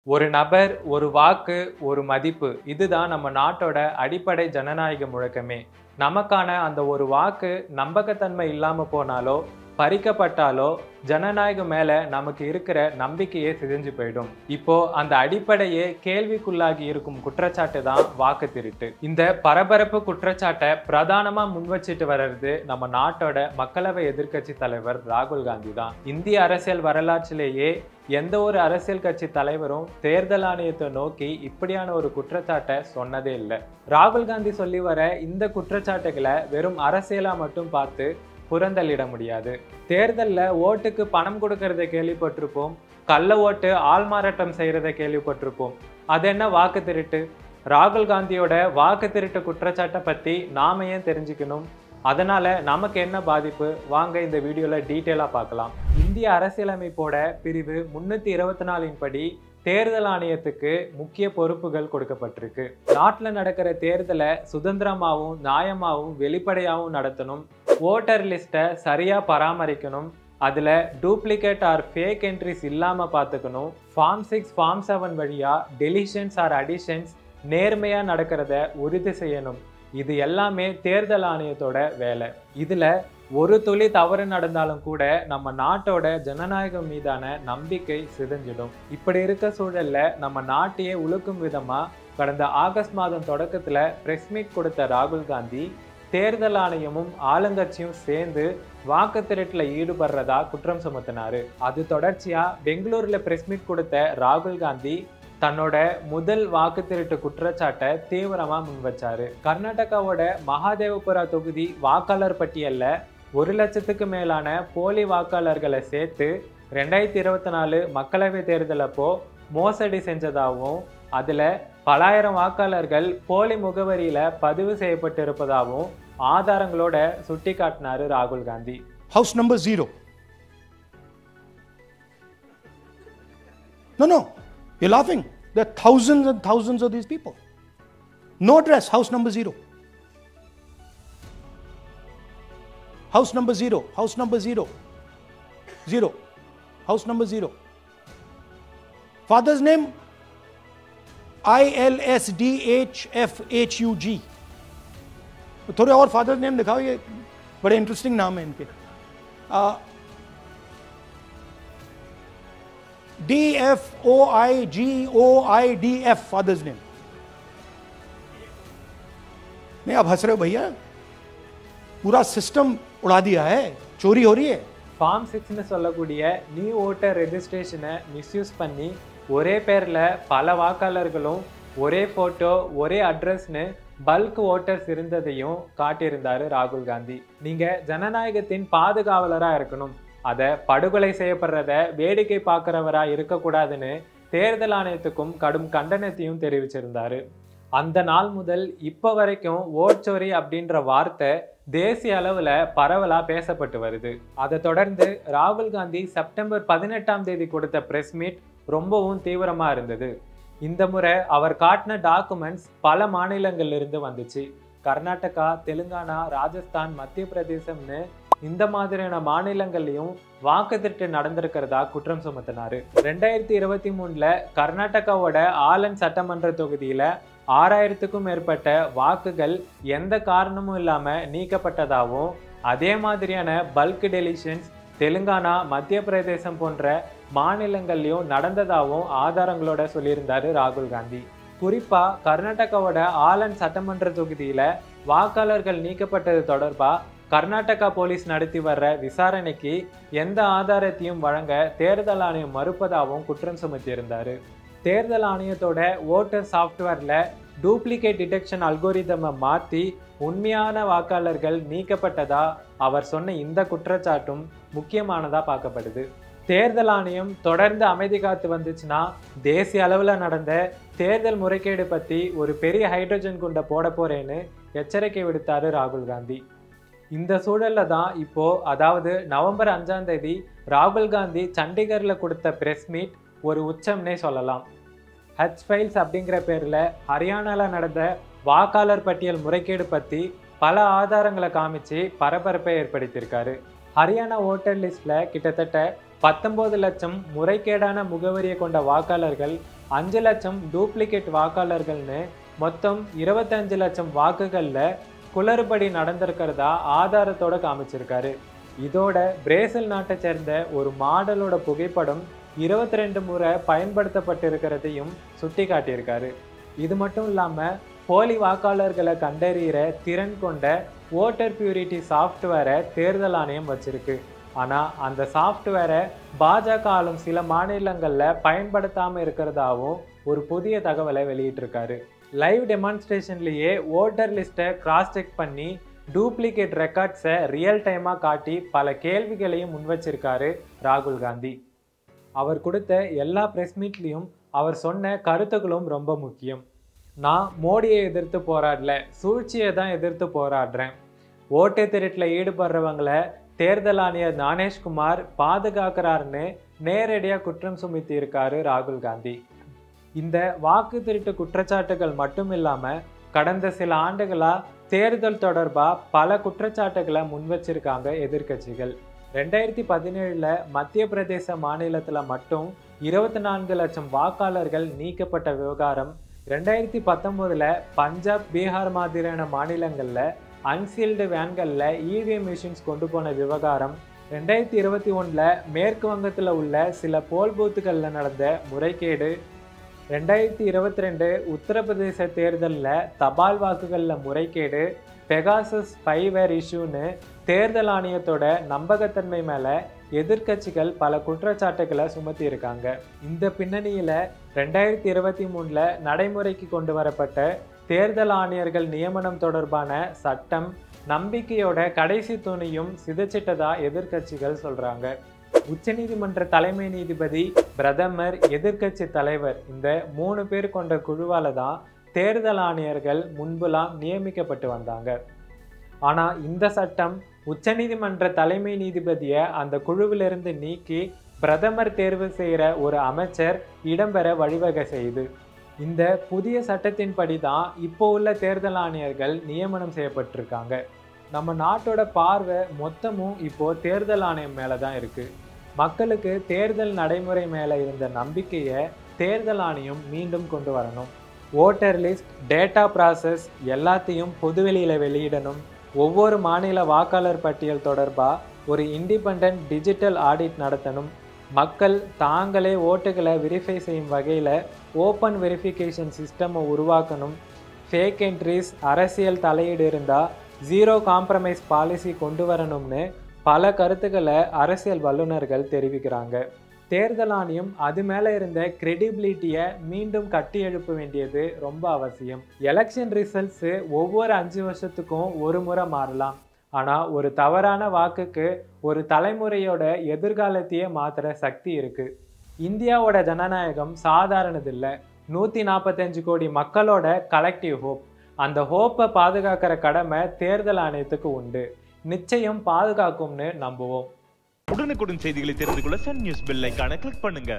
ஒரு நபர், ஒரு வாக்கு, ஒரு மதிப்பு. இதுதான் நம்ம நாட்டோட அடிப்படை ஜனநாயக முழக்கமே. நமக்கான அந்த ஒரு வாக்கு நம்பகத்தன்மை இல்லாம போனாலோ, பறிக்கப்பட்டாலோ, ஜனநாயகம் மேல நமக்கு இருக்கிற நம்பிக்கையே சிதைஞ்சு போயிடும். இப்போ அந்த அடிப்படையே கேள்விக்குள்ளாகி இருக்கும் குற்றச்சாட்டு தான் வாக்கு திருட்டு. இந்த பரபரப்பு குற்றச்சாட்டை பிரதானமா முன்வச்சிட்டு வர்றது நம்ம நாட்டோட மக்களவை எதிர்க்கட்சி தலைவர் ராகுல் காந்தி தான். இந்திய அரசியல் வரலாற்றிலேயே எந்த ஒரு அரசியல் கட்சி தலைவரும் தேர்தல் ஆணையத்தை நோக்கி இப்படியான ஒரு குற்றச்சாட்டை சொன்னதே இல்லை. ராகுல் காந்தி சொல்லி வர இந்த குற்றச்சாட்டுகளை வெறும் அரசியலா மட்டும் பார்த்து புறந்தள்ளிட முடியாது. தேர்தல்ல ஓட்டுக்கு பணம் கொடுக்கறத கேள்விப்பட்டிருப்போம், கள்ள ஓட்டு ஆள்மாறாட்டம் செய்யறத கேள்விப்பட்டிருப்போம். அது என்ன வாக்கு திருட்டு? ராகுல் காந்தியோட வாக்கு திருட்டு குற்றச்சாட்டை பத்தி நாம ஏன் தெரிஞ்சுக்கணும்? அதனால நமக்கு என்ன பாதிப்பு? வாங்க இந்த வீடியோல டீட்டெயிலா பார்க்கலாம். இந்திய அரசியலமைப்போட பிரிவு 324 படி தேர்தல் ஆணையத்துக்கு முக்கிய பொறுப்புகள் கொடுக்கப்பட்டிருக்கு. நாட்டில் நடக்கிற தேர்தலை சுதந்திரமாகவும் நியாயமாகவும் வெளிப்படையாகவும் நடத்தணும், ஓட்டர் லிஸ்ட்டை சரியா பராமரிக்கணும், அதில் டூப்ளிகேட் ஆர் ஃபேக் என்ட்ரிஸ் இல்லாமல் பார்த்துக்கணும், ஃபார்ம் 6 ஃபார்ம் 7 வழியா டெலிஷன்ஸ் ஆர் அடிஷன்ஸ் நேர்மையாக நடக்கிறத உறுதி செய்யணும். இது எல்லாமே தேர்தல் ஆணையத்தோட வேலை. இதுல ஒரு துளி தவறு நடந்தாலும் கூட நம்ம நாட்டோட ஜனநாயகம் மீதான நம்பிக்கை சிதைஞ்சிடும். இப்படி இருக்க சூழல்ல நம்ம நாட்டையே உழுக்கும் விதமா கடந்த ஆகஸ்ட் மாதம் தொடக்கத்துல பிரஸ் மீட் கொடுத்த ராகுல் காந்தி தேர்தல் ஆணையமும் ஆளுங்கட்சியும் சேர்ந்து வாக்கு திருட்டுல ஈடுபடுறதா குற்றம் சுமத்தினாரு. அது தொடர்ச்சியா பெங்களூர்ல பிரஸ் மீட் கொடுத்த ராகுல் காந்தி தன்னோட முதல் வாக்கு திருட்டு குற்றச்சாட்டை தீவிரமா முன்வச்சாரு. கர்நாடகாவோட மகாதேவபுரா தொகுதி வாக்காளர் பட்டியல்ல 1 லட்சத்துக்கு மேலான போலி வாக்காளர்களை சேர்த்து 2024 மக்களவை தேர்தல் அப்போ மோசடி செஞ்சதாகவும், அதுல பலாயிரம் வாக்காளர்கள் போலி முகவரியில பதிவு செய்யப்பட்டு இருப்பதாகவும் ஆதாரங்களோட சுட்டி காட்டினாரு ராகுல் Gandhi. House number 0. No. You're laughing. There are thousands and thousands of these people. No address, house number 0. House number 0. House number 0. 0. House number 0. Father's name ILSDHFHUG. थोड़े और फादर्स नेम दिखाओ, ये बड़े इंटरेस्टिंग नाम है इनके. DFOIGOIDF father's name. नहीं, आप हंस रहे हो भैया, पूरा सिस्टम उड़ा दिया है, चोरी हो रही है. ஃபார்ம் 6ன்னு சொல்லக்கூடிய நியூ ஓட்டர் ரெஜிஸ்ட்ரேஷனை மிஸ்யூஸ் பண்ணி ஒரே பேரில் பல வாக்காளர்களும் ஒரே ஃபோட்டோ ஒரே அட்ரஸ்னு பல்க் ஓட்டர்ஸ் இருந்ததையும் காட்டியிருந்தாரு ராகுல் காந்தி. நீங்கள் ஜனநாயகத்தின் பாதுகாவலராக இருக்கணும், அதை படுகொலை செய்யப்படுறத வேடிக்கை பார்க்குறவரா இருக்கக்கூடாதுன்னு தேர்தல் ஆணையத்துக்கும் கடும் கண்டனத்தையும் தெரிவிச்சிருந்தாரு. அந்த நாள் முதல் இப்போ வரைக்கும் ஓட்சோரி அப்படின்ற வார்த்தை தேசிய அளவில் பரவலாக பேசப்பட்டு வருது. அதை தொடர்ந்து ராகுல் காந்தி செப்டம்பர் 18ஆம் தேதி கொடுத்த பிரஸ் மீட் ரொம்பவும் தீவிரமாக இருந்தது. இந்த முறை அவர் காட்டின டாக்குமெண்ட்ஸ் பல மாநிலங்கள்லேருந்து வந்துச்சு. கர்நாடகா, தெலுங்கானா, ராஜஸ்தான், மத்திய பிரதேசம்னு இந்த மாதிரியான மாநிலங்கள்லையும் வாக்கு திருட்டு நடந்திருக்கிறதா குற்றம் சுமத்தினாரு. 2023ல் கர்நாடகாவோட ஆலன் சட்டமன்ற தொகுதியில 6000க்கும் மேற்பட்ட வாக்குகள் எந்த காரணமும் இல்லாம நீக்கப்பட்டதாகவும், அதே மாதிரியான பல்க் டெலிஷன்ஸ் தெலுங்கானா, மத்திய பிரதேசம் போன்ற மாநிலங்கள்லையும் நடந்ததாகவும் ஆதாரங்களோட சொல்லியிருந்தாரு ராகுல் காந்தி. குறிப்பா கர்நாடகாவோட ஆலன் சட்டமன்ற தொகுதியில வாக்காளர்கள் நீக்கப்பட்டது தொடர்பா கர்நாடகா போலீஸ் நடத்தி வர்ற விசாரணைக்கு எந்த ஆதாரத்தையும் வழங்க தேர்தல் ஆணையம் மறுப்பதாகவும் குற்றம் சுமத்தியிருந்தாரு. தேர்தல் ஆணையத்தோட ஓட்டர் சாஃப்ட்வேர்ல டூப்ளிகேட் டிடெக்ஷன் அல்கோரிதமை மாற்றி உண்மையான வாக்காளர்கள் நீக்கப்பட்டதா அவர் சொன்ன இந்த குற்றச்சாட்டும் முக்கியமானதா பார்க்கப்படுது. தேர்தல் ஆணையம் தொடர்ந்து அமைதி காத்து வந்துச்சுன்னா தேசிய அளவில் நடந்த தேர்தல் முறைகேடு பற்றி ஒரு பெரிய ஹைட்ரஜன் குண்டை போட போறேன்னு எச்சரிக்கை விடுத்தாரு ராகுல் காந்தி. இந்த சூழல்ல தான் இப்போ, அதாவது நவம்பர் 5ஆம் தேதி ராகுல் காந்தி சண்டிகரில் கொடுத்த பிரஸ் மீட் ஒரு உச்சம்னே சொல்லலாம். ஹச் ஃபைல்ஸ் அப்படிங்கிற பேரில் ஹரியானாவில் நடந்த வாக்காளர் பட்டியல் முறைகேடு பற்றி பல ஆதாரங்களை காமிச்சு பரபரப்பை ஏற்படுத்தியிருக்காரு. ஹரியானா ஓட்டர் லிஸ்ட்ல கிட்டத்தட்ட 19 லட்சம் முறைகேடான முகவரியை கொண்ட வாக்காளர்கள், 5 லட்சம் டூப்ளிகேட் வாக்காளர்கள்னு மொத்தம் 25 லட்சம் வாக்குகள்ல குளறுபடி நடந்திருக்கிறதா ஆதாரத்தோட காமிச்சிருக்காரு. இதோட பிரேசில் நாட்டை சேர்ந்த ஒரு மாடலோட புகைப்படம் 22 முறை பயன்படுத்தப்பட்டிருக்கிறதையும் சுட்டி காட்டியிருக்காரு. இது மட்டும் இல்லாம போலி வாக்காளர்களை கண்டறிகிற திறன் கொண்ட ஓட்டர் பியூரிட்டி சாஃப்ட்வேரை தேர்தல் ஆணையம் வச்சிருக்கு. ஆனா அந்த சாஃப்ட்வேரை பாஜக ஆளும் சில மாநிலங்கள்ல பயன்படுத்தாம இருக்கிறதாவும் ஒரு புதிய தகவலை வெளியிட்டிருக்காரு. லைவ் டெமான்ஸ்ட்ரேஷன்லேயே ஓட்டர் லிஸ்ட்டை கிராஸ் செக் பண்ணி டூப்ளிகேட் ரெக்கார்ட்ஸை ரியல் டைமாக காட்டி பல கேள்விகளையும் முன்வச்சிருக்காரு ராகுல் காந்தி. அவர் கொடுத்த எல்லா ப்ரெஸ் மீட்லேயும் அவர் சொன்ன கருத்துக்களும் ரொம்ப முக்கியம். நான் மோடியை எதிர்த்து போராடல, சூழ்ச்சியை தான் எதிர்த்து போராடுறேன். ஓட்டு திருட்டில் ஈடுபடுறவங்களை தேர்தல் ஆணையர் ஞானேஷ்குமார் பாதுகாக்கிறாருன்னு நேரடியாக குற்றம் சுமத்தி இருக்காரு ராகுல் காந்தி. இந்த வாக்கு திருட்டு குற்றச்சாட்டுகள் மட்டும் இல்லாமல் கடந்த சில ஆண்டுகளாக தேர்தல் தொடர்பாக பல குற்றச்சாட்டுகளை முன்வச்சிருக்காங்க எதிர்க்கட்சிகள். 2017 மத்திய பிரதேச மாநிலத்தில் மட்டும் 24 லட்சம் வாக்காளர்கள் நீக்கப்பட்ட விவகாரம், 2019 பஞ்சாப், பீகார் மாதிரியான மாநிலங்களில் அன்சீல்டு வேன்களில் இவிஎம் மிஷின்ஸ் கொண்டு போன விவகாரம், 2021 மேற்கு வங்கத்தில் உள்ள சில போல் பூத்துகளில் நடந்த முறைகேடு, 2022 உத்தரப்பிரதேச தேர்தலில் தபால் வாக்குகளில் முறைகேடு, பெகாசஸ் ஸ்பைவேர் இஷ்யூன்னு தேர்தல் ஆணையத்தோட நம்பகத்தன்மை மேலே எதிர்க்கட்சிகள் பல குற்றச்சாட்டுகளை சுமத்தி இருக்காங்க. இந்த பின்னணியில் 2023 நடைமுறைக்கு கொண்டு வரப்பட்ட தேர்தல் ஆணையர்கள் நியமனம் தொடர்பான சட்டம் நம்பிக்கையோட கடைசி துணையும் சிதைச்சிட்டதா எதிர்க்கட்சிகள் சொல்றாங்க. உச்சநீதிமன்ற தலைமை நீதிபதி, பிரதமர், எதிர்க்கட்சி தலைவர் இந்த 3 பேர் கொண்ட குழுவால தான் தேர்தல் ஆணையர்கள் முன்புலாம் நியமிக்கப்பட்டு வந்தாங்க. ஆனால் இந்த சட்டம் உச்சநீதிமன்ற தலைமை நீதிபதியை அந்த குழுவிலிருந்து நீக்கி பிரதமர் தேர்வு செய்கிற ஒரு அமைச்சர் இடம்பெற வழிவகை செய்யுது. இந்த புதிய சட்டத்தின்படி தான் இப்போ உள்ள தேர்தல் ஆணையர்கள் நியமனம் செய்யப்பட்டிருக்காங்க. நம்ம நாட்டோட பார்வை மொத்தமும் இப்போ தேர்தல் ஆணையம் மேலே தான் இருக்குது. மக்களுக்கு தேர்தல் நடைமுறை மேலே இருந்த நம்பிக்கையை தேர்தல் ஆணையம் மீண்டும் கொண்டு வரணும். ஓட்டர் லிஸ்ட், டேட்டா ப்ராசஸ் எல்லாத்தையும் பொதுவெளியில் வெளியிடணும். ஒவ்வொரு மாநில வாக்காளர் பட்டியல் தொடர்பாக ஒரு இண்டிபெண்ட் டிஜிட்டல் ஆடிட் நடத்தணும். மக்கள் தாங்களே ஓட்டுகளை வெரிஃபை செய்யும் வகையில் ஓப்பன் வெரிஃபிகேஷன் சிஸ்டமை உருவாக்கணும். ஃபேக் என்ட்ரிஸ், அரசியல் தலையீடு இருந்தால் ஜீரோ காம்ப்ரமைஸ் பாலிசி கொண்டு வரணும்னு பல கருத்துக்களை அரசியல் வல்லுநர்கள் தெரிவிக்கிறாங்க. தேர்தல் ஆணையம் அது மேலே இருந்த கிரெடிபிலிட்டியை மீண்டும் கட்டி எழுப்ப வேண்டியது ரொம்ப அவசியம். எலெக்ஷன் ரிசல்ட்ஸு ஒவ்வொரு 5 வருஷத்துக்கும் ஒரு முறை மாறலாம். ஆனால் ஒரு தவறான வாக்குக்கு ஒரு தலைமுறையோட எதிர்காலத்தையே மாற்றுற சக்தி இருக்குது. இந்தியாவோட ஜனநாயகம் சாதாரணதில்லை. 145 கோடி மக்களோட கலெக்டிவ் ஹோப். அந்த ஹோப்பை பாதுகாக்கிற கடமை தேர்தல் ஆணையத்துக்கு உண்டு. நிச்சயம் பாதுகாக்கும்னு நம்புவோம். உடனுக்குடன் செய்திகளை தெரிந்து கொள்ள சன் நியூஸ் பெல் ஐகானை கிளிக் பண்ணுங்க.